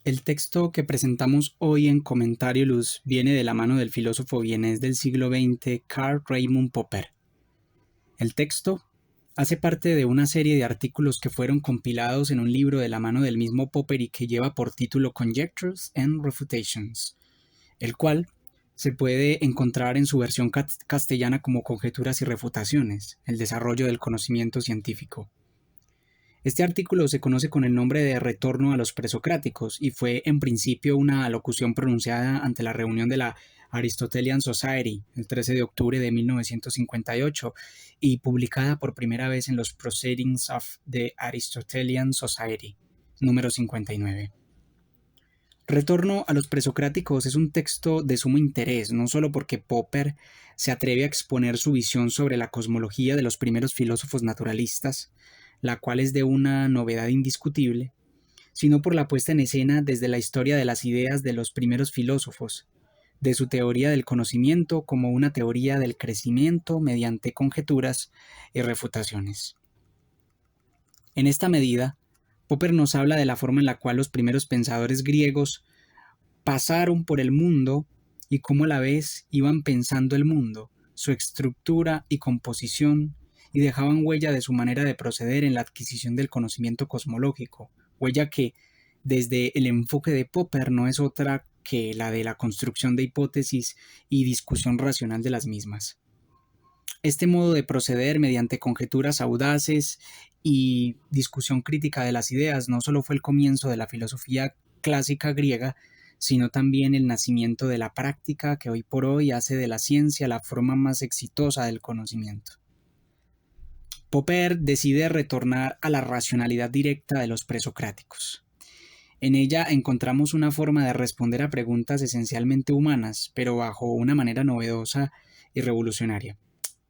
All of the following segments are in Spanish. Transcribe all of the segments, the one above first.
El texto que presentamos hoy en Comentario Luz viene de la mano del filósofo vienés del siglo XX, Karl Raimund Popper. El texto hace parte de una serie de artículos que fueron compilados en un libro de la mano del mismo Popper y que lleva por título Conjectures and Refutations, el cual se puede encontrar en su versión castellana como Conjeturas y Refutaciones, el desarrollo del conocimiento científico. Este artículo se conoce con el nombre de Retorno a los presocráticos y fue en principio una alocución pronunciada ante la reunión de la Aristotelian Society el 13 de octubre de 1958 y publicada por primera vez en los Proceedings of the Aristotelian Society, número 59. Retorno a los presocráticos es un texto de sumo interés, no solo porque Popper se atreve a exponer su visión sobre la cosmología de los primeros filósofos naturalistas, la cual es de una novedad indiscutible, sino por la puesta en escena desde la historia de las ideas de los primeros filósofos, de su teoría del conocimiento como una teoría del crecimiento mediante conjeturas y refutaciones. En esta medida, Popper nos habla de la forma en la cual los primeros pensadores griegos pasaron por el mundo y cómo a la vez iban pensando el mundo, su estructura y composición, y dejaban huella de su manera de proceder en la adquisición del conocimiento cosmológico, huella que, desde el enfoque de Popper, no es otra que la de la construcción de hipótesis y discusión racional de las mismas. Este modo de proceder mediante conjeturas audaces y discusión crítica de las ideas no solo fue el comienzo de la filosofía clásica griega, sino también el nacimiento de la práctica que hoy por hoy hace de la ciencia la forma más exitosa del conocimiento. Popper decide retornar a la racionalidad directa de los presocráticos. En ella encontramos una forma de responder a preguntas esencialmente humanas, pero bajo una manera novedosa y revolucionaria.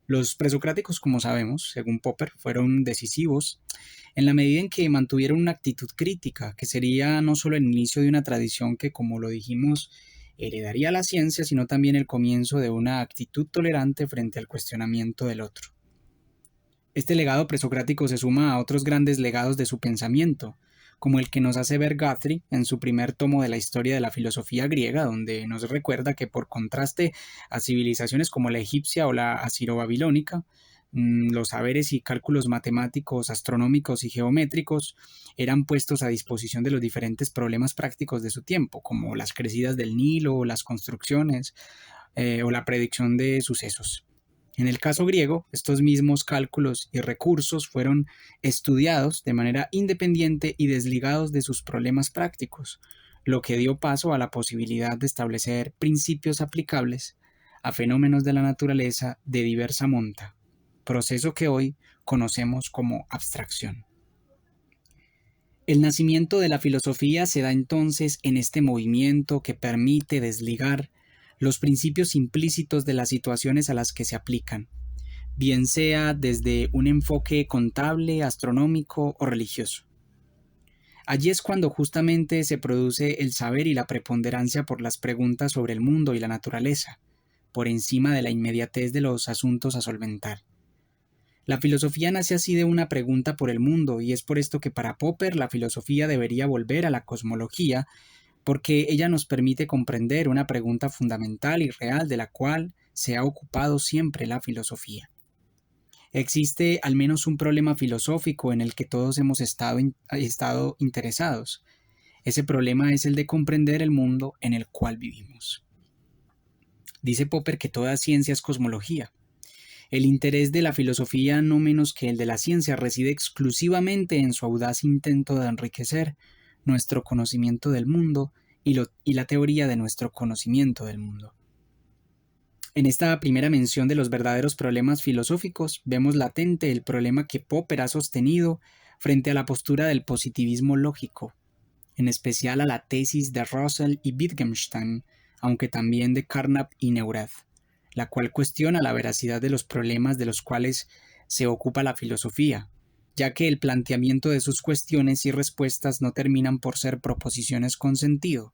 Los presocráticos, como sabemos, según Popper, fueron decisivos en la medida en que mantuvieron una actitud crítica, que sería no solo el inicio de una tradición que, como lo dijimos, heredaría la ciencia, sino también el comienzo de una actitud tolerante frente al cuestionamiento del otro. Este legado presocrático se suma a otros grandes legados de su pensamiento, como el que nos hace ver Guthrie en su primer tomo de la historia de la filosofía griega, donde nos recuerda que por contraste a civilizaciones como la egipcia o la asiro-babilónica, los saberes y cálculos matemáticos, astronómicos y geométricos eran puestos a disposición de los diferentes problemas prácticos de su tiempo, como las crecidas del Nilo, las construcciones o la predicción de sucesos. En el caso griego, estos mismos cálculos y recursos fueron estudiados de manera independiente y desligados de sus problemas prácticos, lo que dio paso a la posibilidad de establecer principios aplicables a fenómenos de la naturaleza de diversa monta, proceso que hoy conocemos como abstracción. El nacimiento de la filosofía se da entonces en este movimiento que permite desligar los principios implícitos de las situaciones a las que se aplican, bien sea desde un enfoque contable, astronómico o religioso. Allí es cuando justamente se produce el saber y la preponderancia por las preguntas sobre el mundo y la naturaleza, por encima de la inmediatez de los asuntos a solventar. La filosofía nace así de una pregunta por el mundo, y es por esto que para Popper la filosofía debería volver a la cosmología, porque ella nos permite comprender una pregunta fundamental y real de la cual se ha ocupado siempre la filosofía. Existe al menos un problema filosófico en el que todos hemos estado interesados. Ese problema es el de comprender el mundo en el cual vivimos. Dice Popper que toda ciencia es cosmología. El interés de la filosofía, no menos que el de la ciencia, reside exclusivamente en su audaz intento de enriquecer nuestro conocimiento del mundo y la teoría de nuestro conocimiento del mundo. En esta primera mención de los verdaderos problemas filosóficos vemos latente el problema que Popper ha sostenido frente a la postura del positivismo lógico, en especial a la tesis de Russell y Wittgenstein, aunque también de Carnap y Neurath, la cual cuestiona la veracidad de los problemas de los cuales se ocupa la filosofía, ya que el planteamiento de sus cuestiones y respuestas no terminan por ser proposiciones con sentido,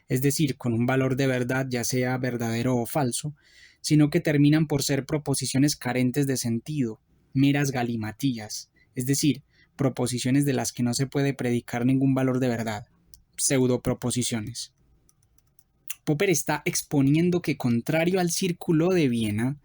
es decir, con un valor de verdad ya sea verdadero o falso, sino que terminan por ser proposiciones carentes de sentido, meras galimatías, es decir, proposiciones de las que no se puede predicar ningún valor de verdad, pseudoproposiciones. Popper está exponiendo que, contrario al Círculo de Viena,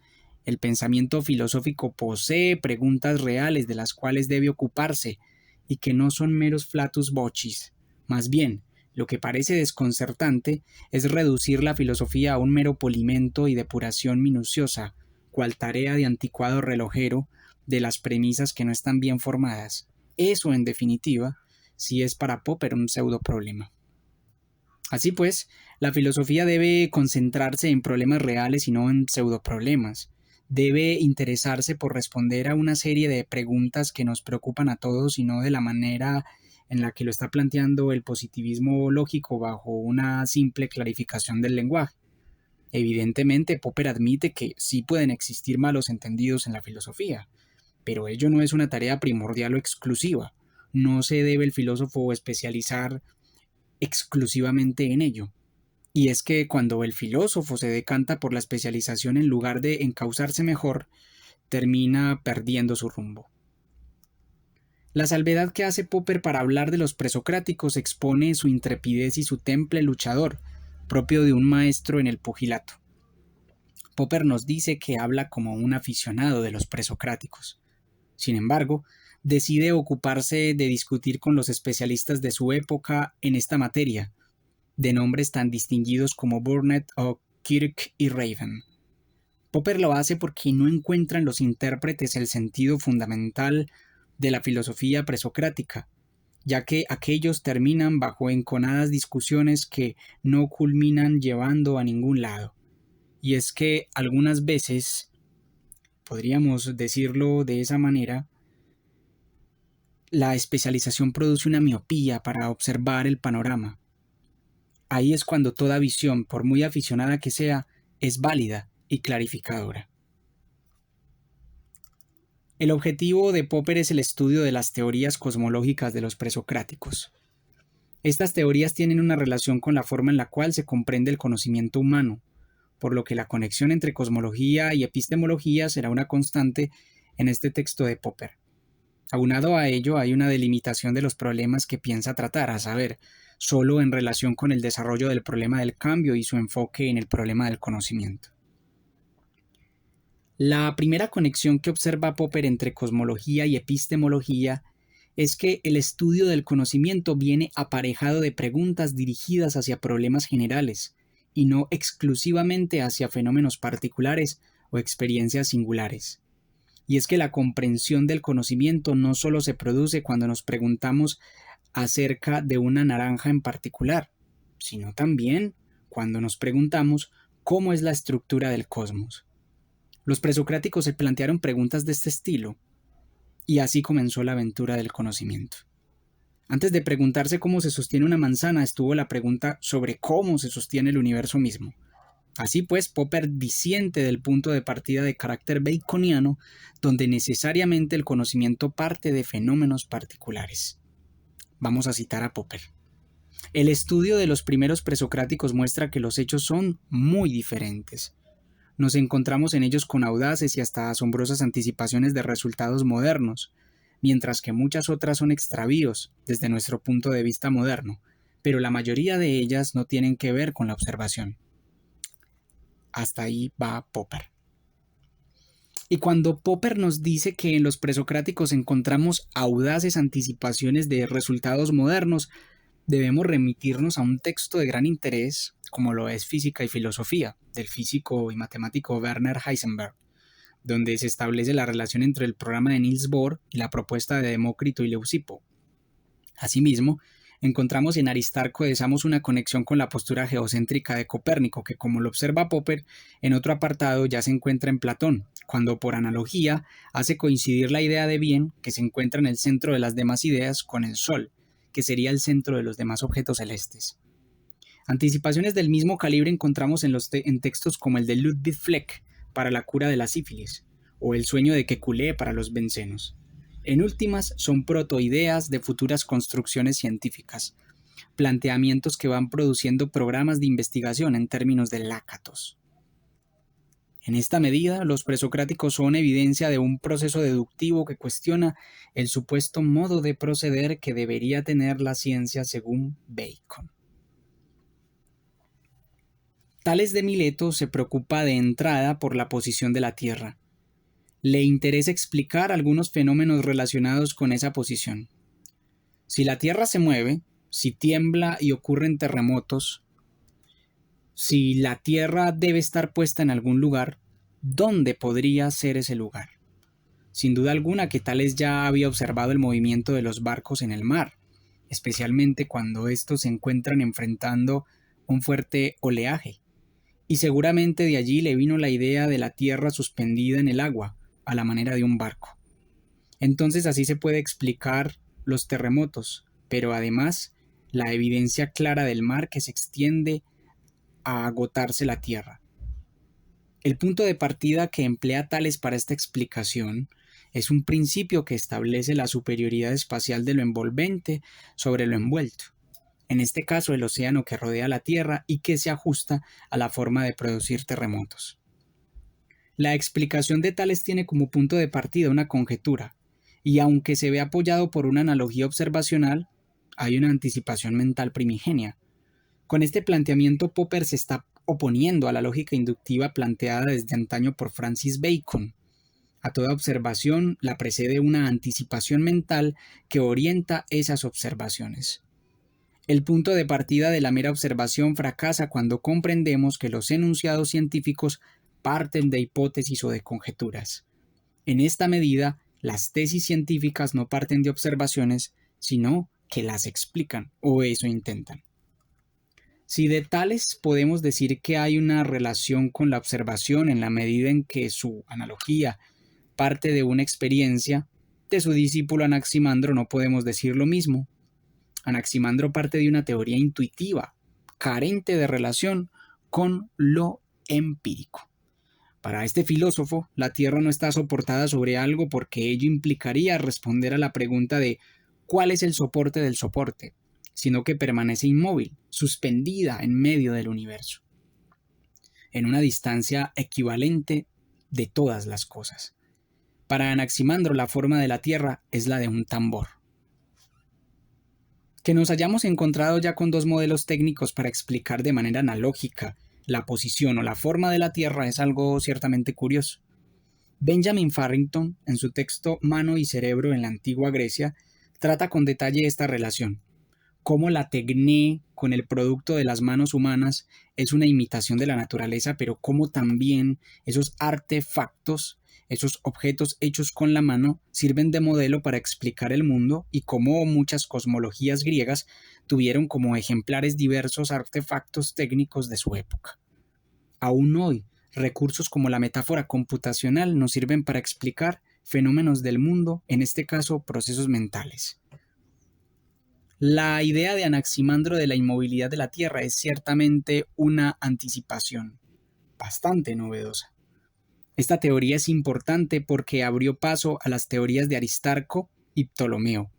el pensamiento filosófico posee preguntas reales de las cuales debe ocuparse y que no son meros flatus vocis. Más bien, lo que parece desconcertante es reducir la filosofía a un mero polimento y depuración minuciosa, cual tarea de anticuado relojero de las premisas que no están bien formadas. Eso, en definitiva, sí es para Popper un pseudoproblema. Así pues, la filosofía debe concentrarse en problemas reales y no en pseudoproblemas. Debe interesarse por responder a una serie de preguntas que nos preocupan a todos y no de la manera en la que lo está planteando el positivismo lógico bajo una simple clarificación del lenguaje. Evidentemente, Popper admite que sí pueden existir malos entendidos en la filosofía, pero ello no es una tarea primordial o exclusiva. No se debe el filósofo especializar exclusivamente en ello. Y es que cuando el filósofo se decanta por la especialización en lugar de encauzarse mejor, termina perdiendo su rumbo. La salvedad que hace Popper para hablar de los presocráticos expone su intrepidez y su temple luchador, propio de un maestro en el pugilato. Popper nos dice que habla como un aficionado de los presocráticos. Sin embargo, decide ocuparse de discutir con los especialistas de su época en esta materia, de nombres tan distinguidos como Burnett o Kirk y Raven. Popper lo hace porque no encuentra en los intérpretes el sentido fundamental de la filosofía presocrática, ya que aquellos terminan bajo enconadas discusiones que no culminan llevando a ningún lado. Y es que algunas veces, podríamos decirlo de esa manera, la especialización produce una miopía para observar el panorama. Ahí es cuando toda visión, por muy aficionada que sea, es válida y clarificadora. El objetivo de Popper es el estudio de las teorías cosmológicas de los presocráticos. Estas teorías tienen una relación con la forma en la cual se comprende el conocimiento humano, por lo que la conexión entre cosmología y epistemología será una constante en este texto de Popper. Aunado a ello, hay una delimitación de los problemas que piensa tratar, a saber, solo en relación con el desarrollo del problema del cambio y su enfoque en el problema del conocimiento. La primera conexión que observa Popper entre cosmología y epistemología es que el estudio del conocimiento viene aparejado de preguntas dirigidas hacia problemas generales y no exclusivamente hacia fenómenos particulares o experiencias singulares. Y es que la comprensión del conocimiento no solo se produce cuando nos preguntamos acerca de una naranja en particular, sino también cuando nos preguntamos cómo es la estructura del cosmos. Los presocráticos se plantearon preguntas de este estilo, y así comenzó la aventura del conocimiento. Antes de preguntarse cómo se sostiene una manzana, estuvo la pregunta sobre cómo se sostiene el universo mismo. Así pues, Popper disiente del punto de partida de carácter baconiano, donde necesariamente el conocimiento parte de fenómenos particulares. Vamos a citar a Popper. El estudio de los primeros presocráticos muestra que los hechos son muy diferentes. Nos encontramos en ellos con audaces y hasta asombrosas anticipaciones de resultados modernos, mientras que muchas otras son extravíos desde nuestro punto de vista moderno, pero la mayoría de ellas no tienen que ver con la observación. Hasta ahí va Popper. Y cuando Popper nos dice que en los presocráticos encontramos audaces anticipaciones de resultados modernos, debemos remitirnos a un texto de gran interés, como lo es Física y Filosofía, del físico y matemático Werner Heisenberg, donde se establece la relación entre el programa de Niels Bohr y la propuesta de Demócrito y Leucipo. Asimismo, encontramos en Aristarco de Samos una conexión con la postura geocéntrica de Copérnico, que, como lo observa Popper, en otro apartado ya se encuentra en Platón, cuando por analogía hace coincidir la idea de bien, que se encuentra en el centro de las demás ideas, con el Sol, que sería el centro de los demás objetos celestes. Anticipaciones del mismo calibre encontramos en textos como el de Ludwig Fleck para la cura de la sífilis, o el sueño de Kekulé para los bencenos. En últimas, son protoideas de futuras construcciones científicas, planteamientos que van produciendo programas de investigación en términos de lácatos. En esta medida, los presocráticos son evidencia de un proceso deductivo que cuestiona el supuesto modo de proceder que debería tener la ciencia según Bacon. Tales de Mileto se preocupa de entrada por la posición de la Tierra. Le interesa explicar algunos fenómenos relacionados con esa posición. Si la Tierra se mueve, si tiembla y ocurren terremotos, si la Tierra debe estar puesta en algún lugar, ¿dónde podría ser ese lugar? Sin duda alguna que Tales ya había observado el movimiento de los barcos en el mar, especialmente cuando estos se encuentran enfrentando un fuerte oleaje. Y seguramente de allí le vino la idea de la Tierra suspendida en el agua, a la manera de un barco. Entonces así se puede explicar los terremotos, pero además la evidencia clara del mar que se extiende a agotarse la Tierra. El punto de partida que emplea Tales para esta explicación es un principio que establece la superioridad espacial de lo envolvente sobre lo envuelto, en este caso el océano que rodea la Tierra y que se ajusta a la forma de producir terremotos. La explicación de Tales tiene como punto de partida una conjetura, y aunque se ve apoyado por una analogía observacional, hay una anticipación mental primigenia. Con este planteamiento Popper se está oponiendo a la lógica inductiva planteada desde antaño por Francis Bacon. A toda observación la precede una anticipación mental que orienta esas observaciones. El punto de partida de la mera observación fracasa cuando comprendemos que los enunciados científicos parten de hipótesis o de conjeturas. En esta medida, las tesis científicas no parten de observaciones, sino que las explican, o eso intentan. Si de Tales podemos decir que hay una relación con la observación en la medida en que su analogía parte de una experiencia, de su discípulo Anaximandro no podemos decir lo mismo. Anaximandro parte de una teoría intuitiva, carente de relación con lo empírico. Para este filósofo, la Tierra no está soportada sobre algo porque ello implicaría responder a la pregunta de ¿cuál es el soporte del soporte?, sino que permanece inmóvil, suspendida en medio del universo, en una distancia equivalente de todas las cosas. Para Anaximandro, la forma de la Tierra es la de un tambor. Que nos hayamos encontrado ya con dos modelos técnicos para explicar de manera analógica la posición o la forma de la Tierra es algo ciertamente curioso. Benjamin Farrington, en su texto Mano y Cerebro en la Antigua Grecia, trata con detalle esta relación. Cómo la tecné con el producto de las manos humanas es una imitación de la naturaleza, pero cómo también esos artefactos, esos objetos hechos con la mano, sirven de modelo para explicar el mundo y cómo muchas cosmologías griegas tuvieron como ejemplares diversos artefactos técnicos de su época. Aún hoy, recursos como la metáfora computacional nos sirven para explicar fenómenos del mundo, en este caso procesos mentales. La idea de Anaximandro de la inmovilidad de la Tierra es ciertamente una anticipación bastante novedosa. Esta teoría es importante porque abrió paso a las teorías de Aristarco y Ptolomeo,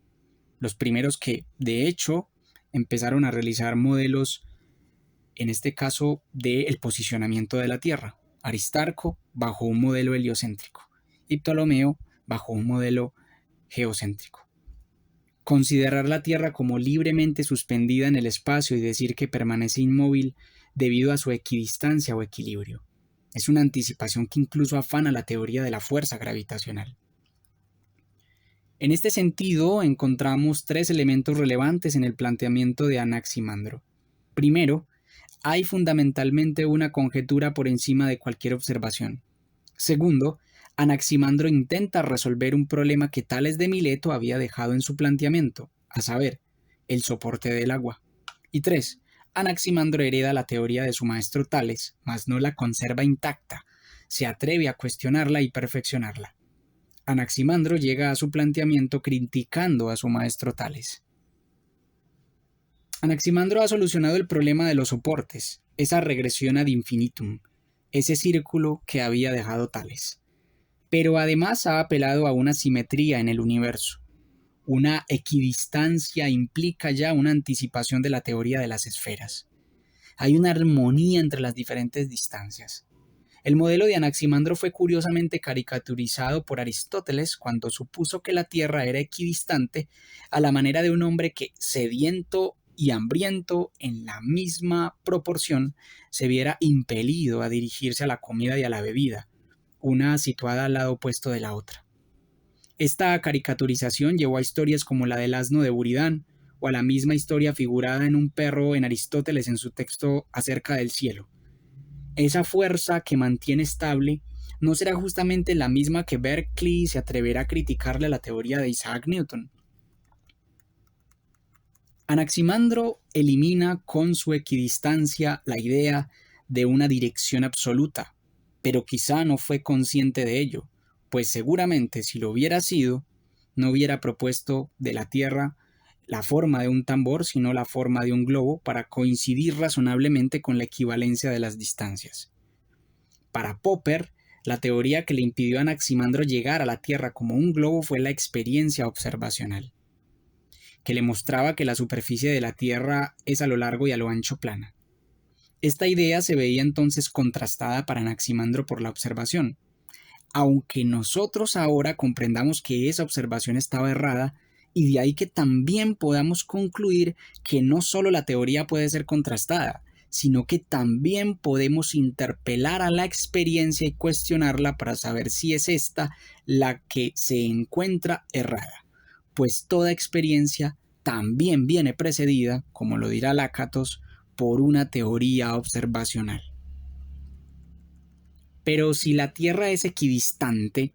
los primeros que, de hecho, empezaron a realizar modelos, en este caso, del posicionamiento de la Tierra. Aristarco bajo un modelo heliocéntrico y Ptolomeo bajo un modelo geocéntrico. Considerar la Tierra como libremente suspendida en el espacio y decir que permanece inmóvil debido a su equidistancia o equilibrio. Es una anticipación que incluso afana la teoría de la fuerza gravitacional. En este sentido, encontramos tres elementos relevantes en el planteamiento de Anaximandro. Primero, hay fundamentalmente una conjetura por encima de cualquier observación. Segundo, Anaximandro intenta resolver un problema que Tales de Mileto había dejado en su planteamiento, a saber, el soporte del agua. Y 3. Anaximandro hereda la teoría de su maestro Tales, mas no la conserva intacta, se atreve a cuestionarla y perfeccionarla. Anaximandro llega a su planteamiento criticando a su maestro Tales. Anaximandro ha solucionado el problema de los soportes, esa regresión ad infinitum, ese círculo que había dejado Tales. Pero además ha apelado a una simetría en el universo. Una equidistancia implica ya una anticipación de la teoría de las esferas. Hay una armonía entre las diferentes distancias. El modelo de Anaximandro fue curiosamente caricaturizado por Aristóteles cuando supuso que la Tierra era equidistante a la manera de un hombre que, sediento y hambriento en la misma proporción, se viera impelido a dirigirse a la comida y a la bebida, una situada al lado opuesto de la otra. Esta caricaturización llevó a historias como la del asno de Buridán, o a la misma historia figurada en un perro en Aristóteles en su texto Acerca del cielo. Esa fuerza que mantiene estable no será justamente la misma que Berkeley se atreverá a criticarle a la teoría de Isaac Newton. Anaximandro elimina con su equidistancia la idea de una dirección absoluta, pero quizá no fue consciente de ello, pues seguramente si lo hubiera sido, no hubiera propuesto de la Tierra la forma de un tambor, sino la forma de un globo para coincidir razonablemente con la equivalencia de las distancias. Para Popper, la teoría que le impidió a Anaximandro llegar a la Tierra como un globo fue la experiencia observacional, que le mostraba que la superficie de la Tierra es a lo largo y a lo ancho plana. Esta idea se veía entonces contrastada para Anaximandro por la observación. Aunque nosotros ahora comprendamos que esa observación estaba errada, y de ahí que también podamos concluir que no solo la teoría puede ser contrastada, sino que también podemos interpelar a la experiencia y cuestionarla para saber si es esta la que se encuentra errada, pues toda experiencia también viene precedida, como lo dirá Lakatos, por una teoría observacional. Pero si la Tierra es equidistante,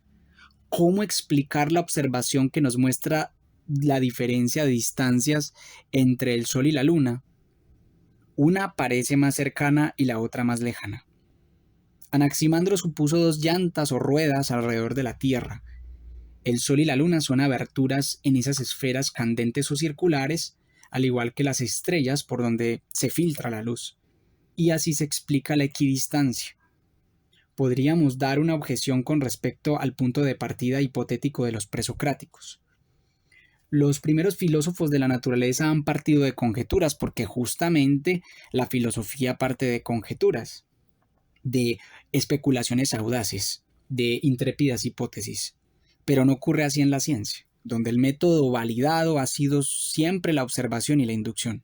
¿cómo explicar la observación que nos muestra la diferencia de distancias entre el Sol y la Luna? Una parece más cercana y la otra más lejana. Anaximandro supuso dos llantas o ruedas alrededor de la Tierra. El Sol y la Luna son aberturas en esas esferas candentes o circulares, al igual que las estrellas por donde se filtra la luz. Y así se explica la equidistancia. Podríamos dar una objeción con respecto al punto de partida hipotético de los presocráticos. Los primeros filósofos de la naturaleza han partido de conjeturas porque justamente la filosofía parte de conjeturas, de especulaciones audaces, de intrépidas hipótesis. Pero no ocurre así en la ciencia, donde el método validado ha sido siempre la observación y la inducción.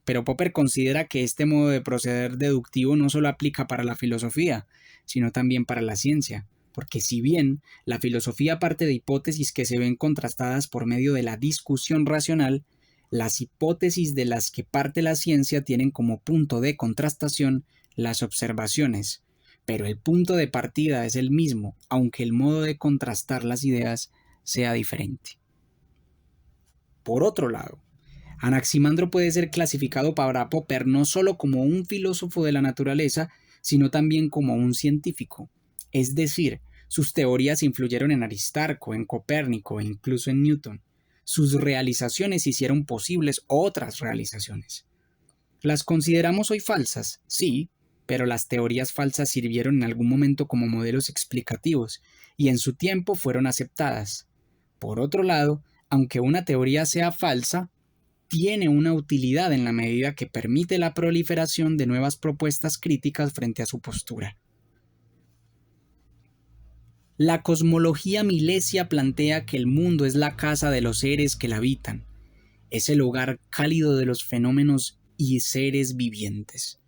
Pero Popper considera que este modo de proceder deductivo no solo aplica para la filosofía, sino también para la ciencia, porque si bien la filosofía parte de hipótesis que se ven contrastadas por medio de la discusión racional, las hipótesis de las que parte la ciencia tienen como punto de contrastación las observaciones, pero el punto de partida es el mismo, aunque el modo de contrastar las ideas sea diferente. Por otro lado, Anaximandro puede ser clasificado para Popper no solo como un filósofo de la naturaleza, sino también como un científico. Es decir, sus teorías influyeron en Aristarco, en Copérnico e incluso en Newton. Sus realizaciones hicieron posibles otras realizaciones. ¿Las consideramos hoy falsas? Sí, pero las teorías falsas sirvieron en algún momento como modelos explicativos y en su tiempo fueron aceptadas. Por otro lado, aunque una teoría sea falsa, tiene una utilidad en la medida que permite la proliferación de nuevas propuestas críticas frente a su postura. La cosmología milesia plantea que el mundo es la casa de los seres que la habitan, es el hogar cálido de los fenómenos y seres vivientes.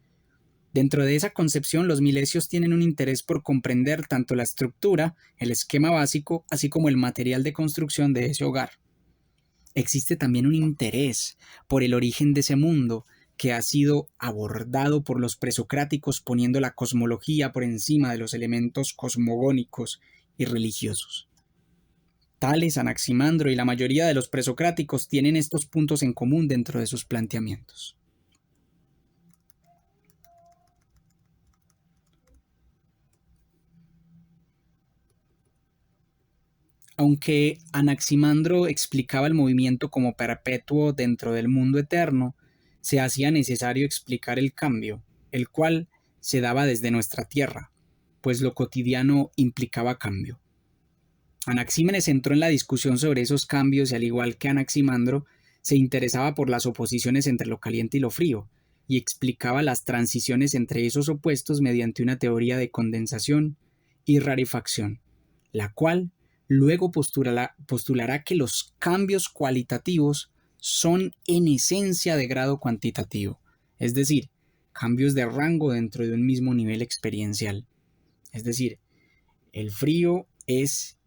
Dentro de esa concepción, los milesios tienen un interés por comprender tanto la estructura, el esquema básico, así como el material de construcción de ese hogar. Existe también un interés por el origen de ese mundo que ha sido abordado por los presocráticos poniendo la cosmología por encima de los elementos cosmogónicos y religiosos. Tales, Anaximandro y la mayoría de los presocráticos tienen estos puntos en común dentro de sus planteamientos. Aunque Anaximandro explicaba el movimiento como perpetuo dentro del mundo eterno, se hacía necesario explicar el cambio, el cual se daba desde nuestra tierra, pues lo cotidiano implicaba cambio. Anaxímenes entró en la discusión sobre esos cambios y al igual que Anaximandro, se interesaba por las oposiciones entre lo caliente y lo frío, y explicaba las transiciones entre esos opuestos mediante una teoría de condensación y rarefacción, la cual luego postulará que los cambios cualitativos son en esencia de grado cuantitativo, es decir, cambios de rango dentro de un mismo nivel experiencial. Es decir, el frío es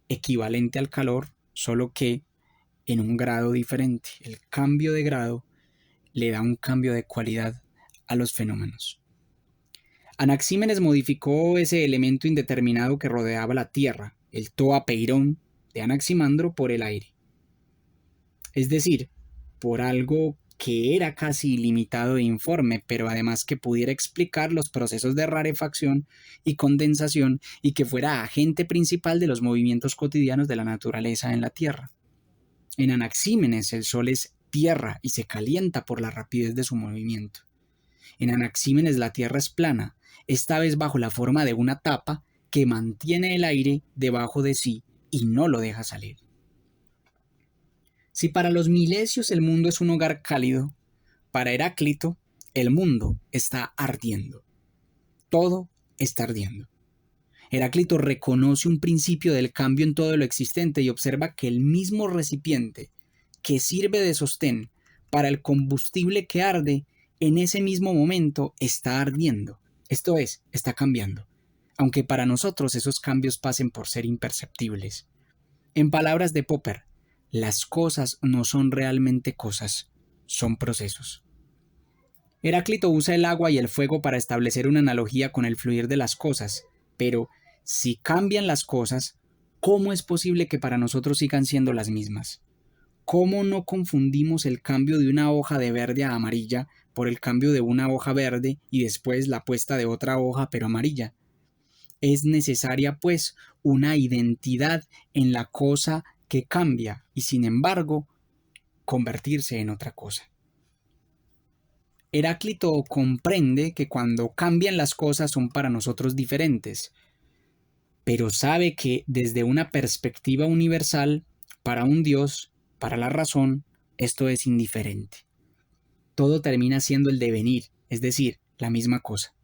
equivalente al calor, solo que en un grado diferente. El cambio de grado le da un cambio de cualidad a los fenómenos. Anaxímenes modificó ese elemento indeterminado que rodeaba la Tierra, el toapeirón de Anaximandro, por el aire. Es decir, por algo que era casi ilimitado e informe, pero además que pudiera explicar los procesos de rarefacción y condensación y que fuera agente principal de los movimientos cotidianos de la naturaleza en la Tierra. En Anaxímenes el Sol es tierra y se calienta por la rapidez de su movimiento. En Anaxímenes la Tierra es plana, esta vez bajo la forma de una tapa que mantiene el aire debajo de sí y no lo deja salir. Si para los milesios el mundo es un hogar cálido, para Heráclito el mundo está ardiendo. Todo está ardiendo. Heráclito reconoce un principio del cambio en todo lo existente y observa que el mismo recipiente que sirve de sostén para el combustible que arde, en ese mismo momento está ardiendo. Esto es, está cambiando, aunque para nosotros esos cambios pasen por ser imperceptibles. En palabras de Popper, las cosas no son realmente cosas, son procesos. Heráclito usa el agua y el fuego para establecer una analogía con el fluir de las cosas, pero si cambian las cosas, ¿cómo es posible que para nosotros sigan siendo las mismas? ¿Cómo no confundimos el cambio de una hoja de verde a amarilla por el cambio de una hoja verde y después la puesta de otra hoja pero amarilla? Es necesaria, pues, una identidad en la cosa que cambia y, sin embargo, convertirse en otra cosa. Heráclito comprende que cuando cambian las cosas son para nosotros diferentes, pero sabe que desde una perspectiva universal, para un Dios, para la razón, esto es indiferente. Todo termina siendo el devenir, es decir, la misma cosa.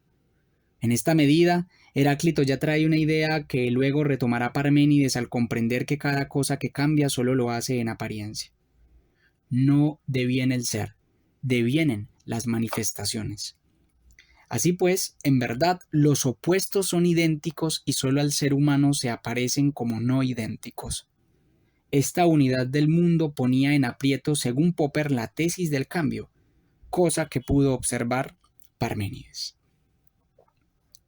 En esta medida, Heráclito ya trae una idea que luego retomará Parménides al comprender que cada cosa que cambia solo lo hace en apariencia. No deviene el ser, devienen las manifestaciones. Así pues, en verdad, los opuestos son idénticos y solo al ser humano se aparecen como no idénticos. Esta unidad del mundo ponía en aprieto, según Popper, la tesis del cambio, cosa que pudo observar Parménides.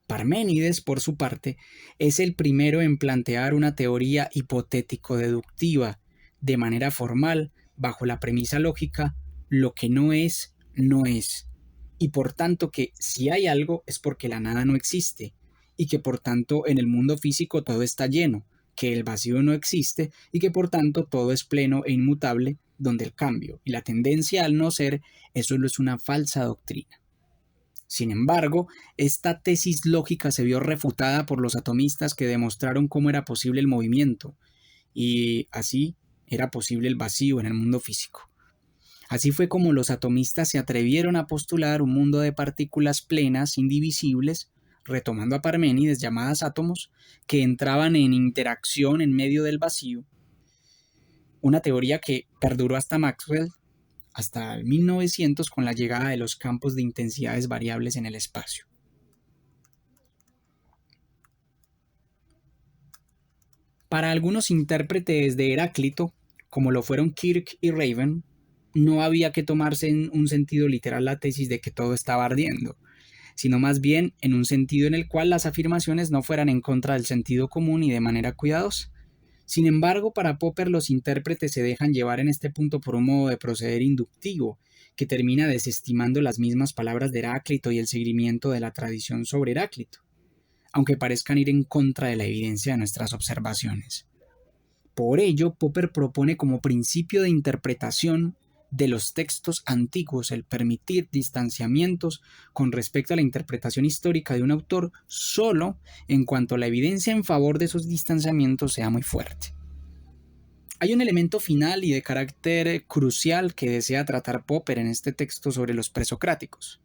Parménides, por su parte, es el primero en plantear una teoría hipotético-deductiva, de manera formal, bajo la premisa lógica, lo que no es, no es, y por tanto que si hay algo es porque la nada no existe, y que por tanto en el mundo físico todo está lleno, que el vacío no existe y que por tanto todo es pleno e inmutable, donde el cambio y la tendencia al no ser es solo una falsa doctrina. Sin embargo, esta tesis lógica se vio refutada por los atomistas que demostraron cómo era posible el movimiento, y así era posible el vacío en el mundo físico. Así fue como los atomistas se atrevieron a postular un mundo de partículas plenas, indivisibles, retomando a Parménides, llamadas átomos, que entraban en interacción en medio del vacío, una teoría que perduró hasta Maxwell, hasta el 1900 con la llegada de los campos de intensidades variables en el espacio. Para algunos intérpretes de Heráclito, como lo fueron Kirk y Raven, no había que tomarse en un sentido literal la tesis de que todo estaba ardiendo, sino más bien en un sentido en el cual las afirmaciones no fueran en contra del sentido común y de manera cuidadosa. Sin embargo, para Popper los intérpretes se dejan llevar en este punto por un modo de proceder inductivo, que termina desestimando las mismas palabras de Heráclito y el seguimiento de la tradición sobre Heráclito, aunque parezcan ir en contra de la evidencia de nuestras observaciones. Por ello, Popper propone como principio de interpretación de los textos antiguos el permitir distanciamientos con respecto a la interpretación histórica de un autor solo en cuanto la evidencia en favor de esos distanciamientos sea muy fuerte. Hay un elemento final y de carácter crucial que desea tratar Popper en este texto sobre los presocráticos.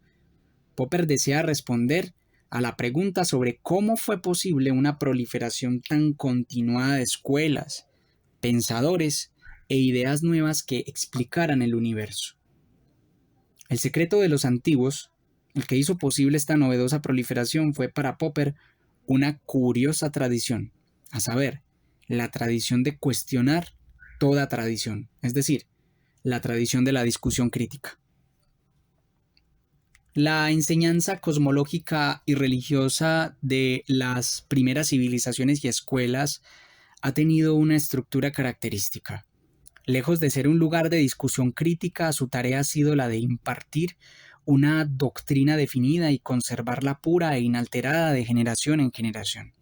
Popper desea responder a la pregunta sobre cómo fue posible una proliferación tan continuada de escuelas, pensadores e ideas nuevas que explicaran el universo. El secreto de los antiguos, el que hizo posible esta novedosa proliferación, fue para Popper una curiosa tradición, a saber, la tradición de cuestionar toda tradición, es decir, la tradición de la discusión crítica. La enseñanza cosmológica y religiosa de las primeras civilizaciones y escuelas ha tenido una estructura característica. Lejos de ser un lugar de discusión crítica, su tarea ha sido la de impartir una doctrina definida y conservarla pura e inalterada de generación en generación.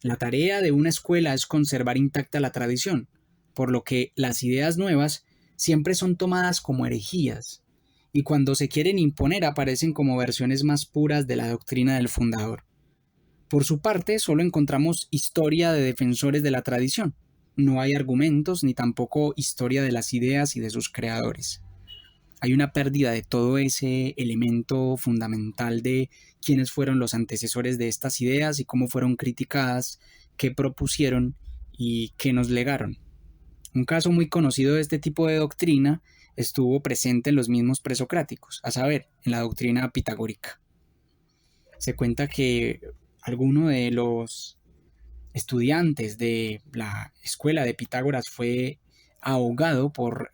La tarea de una escuela es conservar intacta la tradición, por lo que las ideas nuevas siempre son tomadas como herejías, y cuando se quieren imponer aparecen como versiones más puras de la doctrina del fundador. Por su parte, solo encontramos historia de defensores de la tradición. No hay argumentos ni tampoco historia de las ideas y de sus creadores. Hay una pérdida de todo ese elemento fundamental de quiénes fueron los antecesores de estas ideas y cómo fueron criticadas, qué propusieron y qué nos legaron. Un caso muy conocido de este tipo de doctrina estuvo presente en los mismos presocráticos, a saber, en la doctrina pitagórica. Se cuenta que alguno de los estudiantes de la escuela de Pitágoras fue ahogado por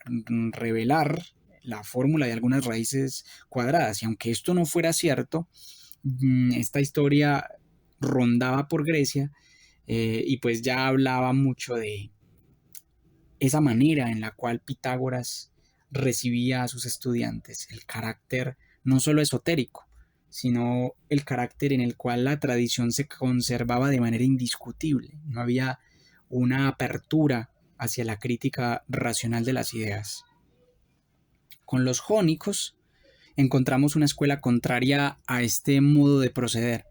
revelar la fórmula de algunas raíces cuadradas. Y aunque esto no fuera cierto, esta historia rondaba por Grecia y pues ya hablaba mucho de esa manera en la cual Pitágoras recibía a sus estudiantes, el carácter no solo esotérico, sino el carácter en el cual la tradición se conservaba de manera indiscutible. No había una apertura hacia la crítica racional de las ideas. Con los jónicos encontramos una escuela contraria a este modo de proceder.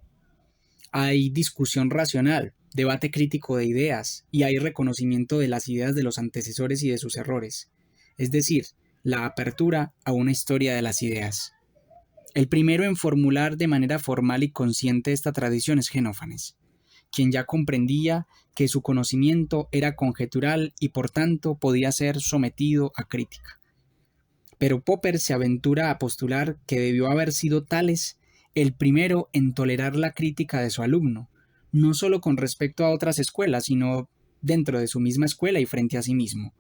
Hay discusión racional, debate crítico de ideas y hay reconocimiento de las ideas de los antecesores y de sus errores, es decir, la apertura a una historia de las ideas. El primero en formular de manera formal y consciente esta tradición es Genófanes, quien ya comprendía que su conocimiento era conjetural y por tanto podía ser sometido a crítica. Pero Popper se aventura a postular que debió haber sido Tales el primero en tolerar la crítica de su alumno, no solo con respecto a otras escuelas, sino dentro de su misma escuela y frente a sí mismo.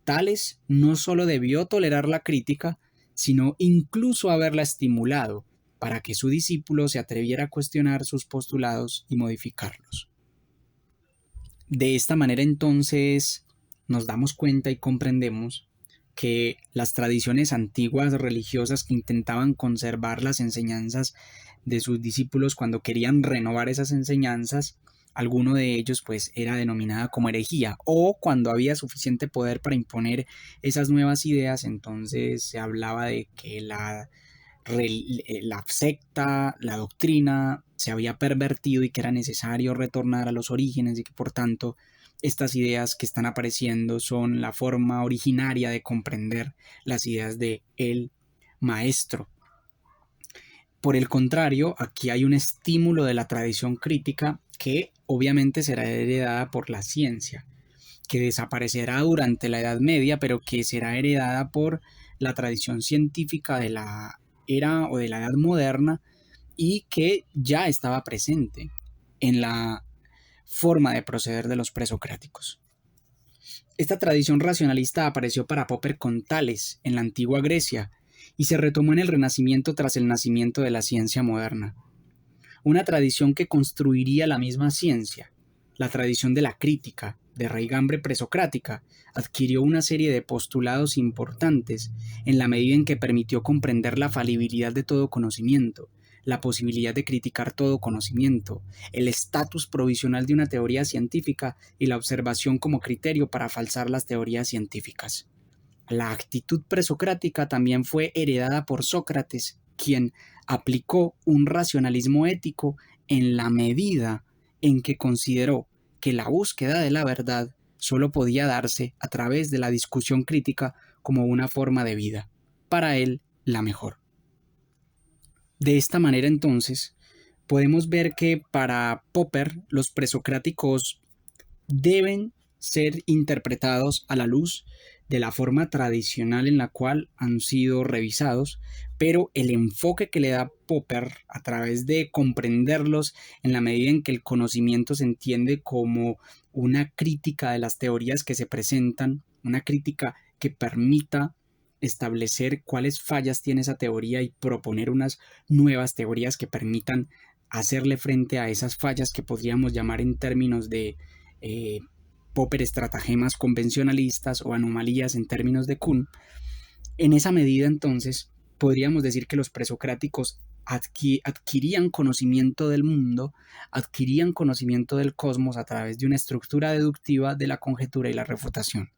Tales no solo debió tolerar la crítica, sino incluso haberla estimulado para que su discípulo se atreviera a cuestionar sus postulados y modificarlos. De esta manera entonces nos damos cuenta y comprendemos que las tradiciones antiguas religiosas que intentaban conservar las enseñanzas de sus discípulos cuando querían renovar esas enseñanzas, alguno de ellos pues era denominada como herejía, o cuando había suficiente poder para imponer esas nuevas ideas, entonces se hablaba de que la secta, la doctrina se había pervertido y que era necesario retornar a los orígenes y que por tanto estas ideas que están apareciendo son la forma originaria de comprender las ideas de el maestro. Por el contrario, aquí hay un estímulo de la tradición crítica que obviamente será heredada por la ciencia, que desaparecerá durante la Edad Media, pero que será heredada por la tradición científica de la era o de la Edad Moderna y que ya estaba presente en la forma de proceder de los presocráticos. Esta tradición racionalista apareció para Popper con Tales en la antigua Grecia y se retomó en el Renacimiento tras el nacimiento de la ciencia moderna. Una tradición que construiría la misma ciencia, la tradición de la crítica, de raigambre presocrática, adquirió una serie de postulados importantes en la medida en que permitió comprender la falibilidad de todo conocimiento, la posibilidad de criticar todo conocimiento, el estatus provisional de una teoría científica y la observación como criterio para falsar las teorías científicas. La actitud presocrática también fue heredada por Sócrates, quien aplicó un racionalismo ético en la medida en que consideró que la búsqueda de la verdad solo podía darse a través de la discusión crítica como una forma de vida, para él la mejor. De esta manera entonces, podemos ver que para Popper los presocráticos deben ser interpretados a la luz de la forma tradicional en la cual han sido revisados, pero el enfoque que le da Popper a través de comprenderlos en la medida en que el conocimiento se entiende como una crítica de las teorías que se presentan, una crítica que permita establecer cuáles fallas tiene esa teoría y proponer unas nuevas teorías que permitan hacerle frente a esas fallas que podríamos llamar en términos de Popper estratagemas convencionalistas o anomalías en términos de Kuhn. En esa medida entonces podríamos decir que los presocráticos adquirían conocimiento del mundo, adquirían conocimiento del cosmos a través de una estructura deductiva de la conjetura y la refutación.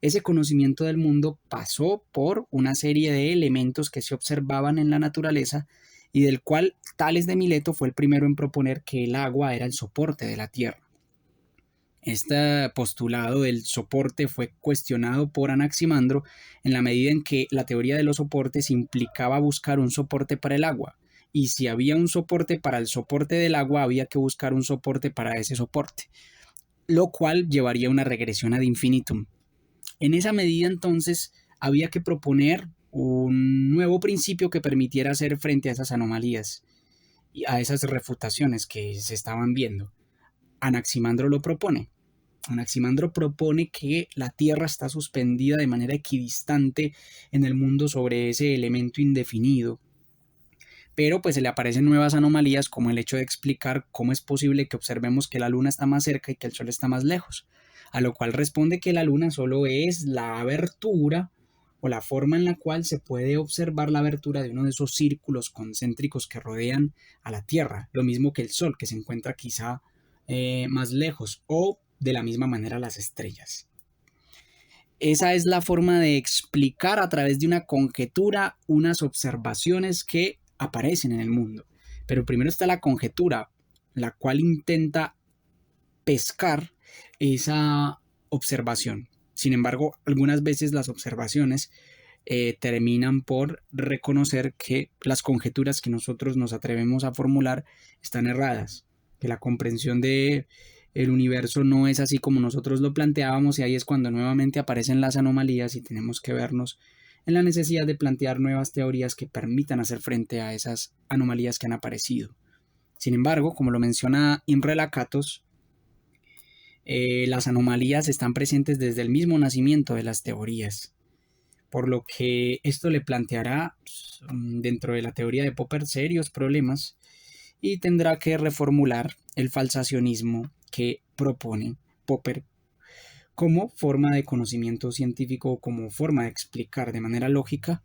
Ese conocimiento del mundo pasó por una serie de elementos que se observaban en la naturaleza y del cual Tales de Mileto fue el primero en proponer que el agua era el soporte de la Tierra. Este postulado del soporte fue cuestionado por Anaximandro en la medida en que la teoría de los soportes implicaba buscar un soporte para el agua, y si había un soporte para el soporte del agua, había que buscar un soporte para ese soporte, lo cual llevaría a una regresión ad infinitum. En esa medida, entonces, había que proponer un nuevo principio que permitiera hacer frente a esas anomalías y a esas refutaciones que se estaban viendo. Anaximandro lo propone. Anaximandro propone que la Tierra está suspendida de manera equidistante en el mundo sobre ese elemento indefinido, pero pues se le aparecen nuevas anomalías como el hecho de explicar cómo es posible que observemos que la Luna está más cerca y que el Sol está más lejos, a lo cual responde que la Luna solo es la abertura o la forma en la cual se puede observar la abertura de uno de esos círculos concéntricos que rodean a la Tierra, lo mismo que el Sol, que se encuentra quizá más lejos, o de la misma manera las estrellas. Esa es la forma de explicar a través de una conjetura unas observaciones que aparecen en el mundo. Pero primero está la conjetura, la cual intenta pescar esa observación. Sin embargo, algunas veces las observaciones terminan por reconocer que las conjeturas que nosotros nos atrevemos a formular están erradas, que la comprensión de el universo no es así como nosotros lo planteábamos, y ahí es cuando nuevamente aparecen las anomalías y tenemos que vernos en la necesidad de plantear nuevas teorías que permitan hacer frente a esas anomalías que han aparecido. Sin embargo, como lo menciona Imre Lakatos, las anomalías están presentes desde el mismo nacimiento de las teorías, por lo que esto le planteará dentro de la teoría de Popper serios problemas y tendrá que reformular el falsacionismo que propone Popper como forma de conocimiento científico o como forma de explicar de manera lógica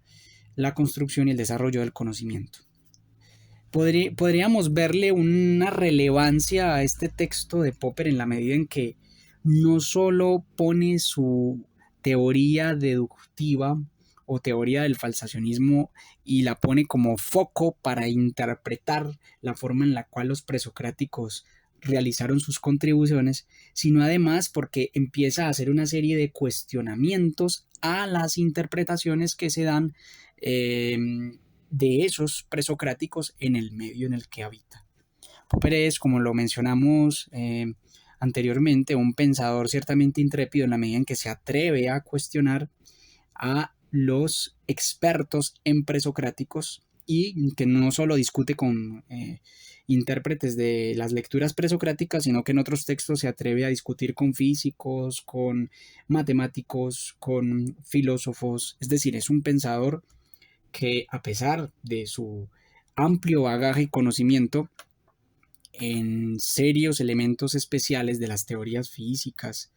la construcción y el desarrollo del conocimiento. Podríamos verle una relevancia a este texto de Popper en la medida en que no solo pone su teoría deductiva o teoría del falsacionismo y la pone como foco para interpretar la forma en la cual los presocráticos realizaron sus contribuciones, sino además porque empieza a hacer una serie de cuestionamientos a las interpretaciones que se dan de esos presocráticos en el medio en el que habita. Popper es, como lo mencionamos anteriormente, un pensador ciertamente intrépido en la medida en que se atreve a cuestionar a los expertos en presocráticos y que no solo discute con intérpretes de las lecturas presocráticas, sino que en otros textos se atreve a discutir con físicos, con matemáticos, con filósofos. Es decir, es un pensador que, a pesar de su amplio bagaje y conocimiento en serios elementos especiales de las teorías físicas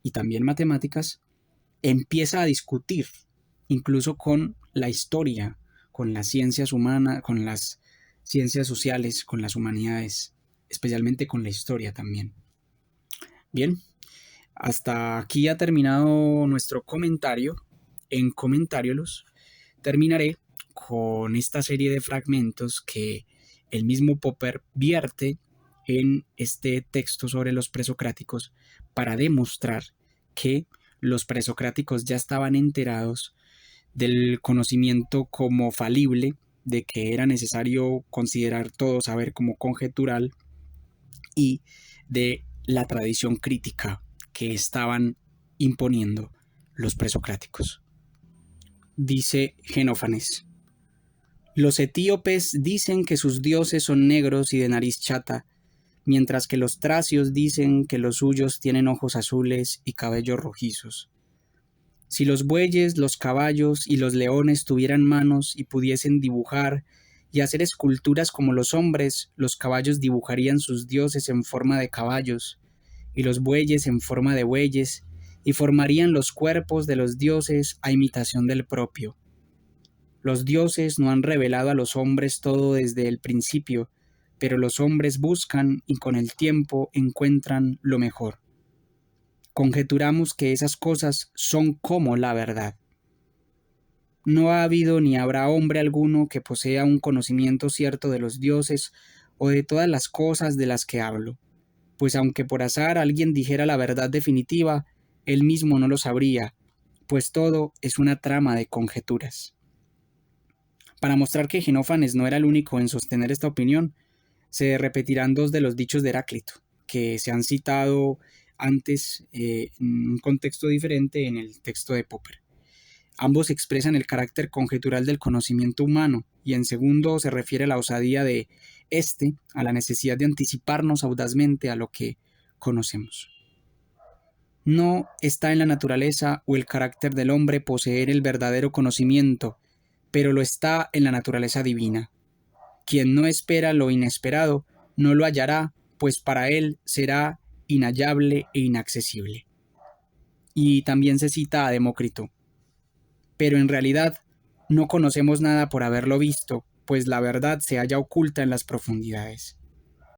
y también matemáticas, empieza a discutir incluso con la historia, con las ciencias humanas, con las ciencias sociales, con las humanidades, especialmente con la historia también. Bien, hasta aquí ha terminado nuestro comentario. En Comentarios terminaré con esta serie de fragmentos que el mismo Popper vierte en este texto sobre los presocráticos para demostrar que los presocráticos ya estaban enterados del conocimiento como falible, de que era necesario considerar todo saber como conjetural, y de la tradición crítica que estaban imponiendo los presocráticos. Dice Genófanes: los etíopes dicen que sus dioses son negros y de nariz chata, mientras que los tracios dicen que los suyos tienen ojos azules y cabellos rojizos. Si los bueyes, los caballos y los leones tuvieran manos y pudiesen dibujar y hacer esculturas como los hombres, los caballos dibujarían sus dioses en forma de caballos, y los bueyes en forma de bueyes, y formarían los cuerpos de los dioses a imitación del propio. Los dioses no han revelado a los hombres todo desde el principio, pero los hombres buscan y con el tiempo encuentran lo mejor. Conjeturamos que esas cosas son como la verdad. No ha habido ni habrá hombre alguno que posea un conocimiento cierto de los dioses o de todas las cosas de las que hablo, pues aunque por azar alguien dijera la verdad definitiva, él mismo no lo sabría, pues todo es una trama de conjeturas. Para mostrar que Genófanes no era el único en sostener esta opinión, se repetirán dos de los dichos de Heráclito, que se han citado antes en un contexto diferente en el texto de Popper. Ambos expresan el carácter conjetural del conocimiento humano, y en segundo se refiere a la osadía de éste, a la necesidad de anticiparnos audazmente a lo que conocemos. No está en la naturaleza o el carácter del hombre poseer el verdadero conocimiento, pero lo está en la naturaleza divina. Quien no espera lo inesperado, no lo hallará, pues para él será inhallable e inaccesible. Y también se cita a Demócrito: pero en realidad no conocemos nada por haberlo visto, pues la verdad se halla oculta en las profundidades.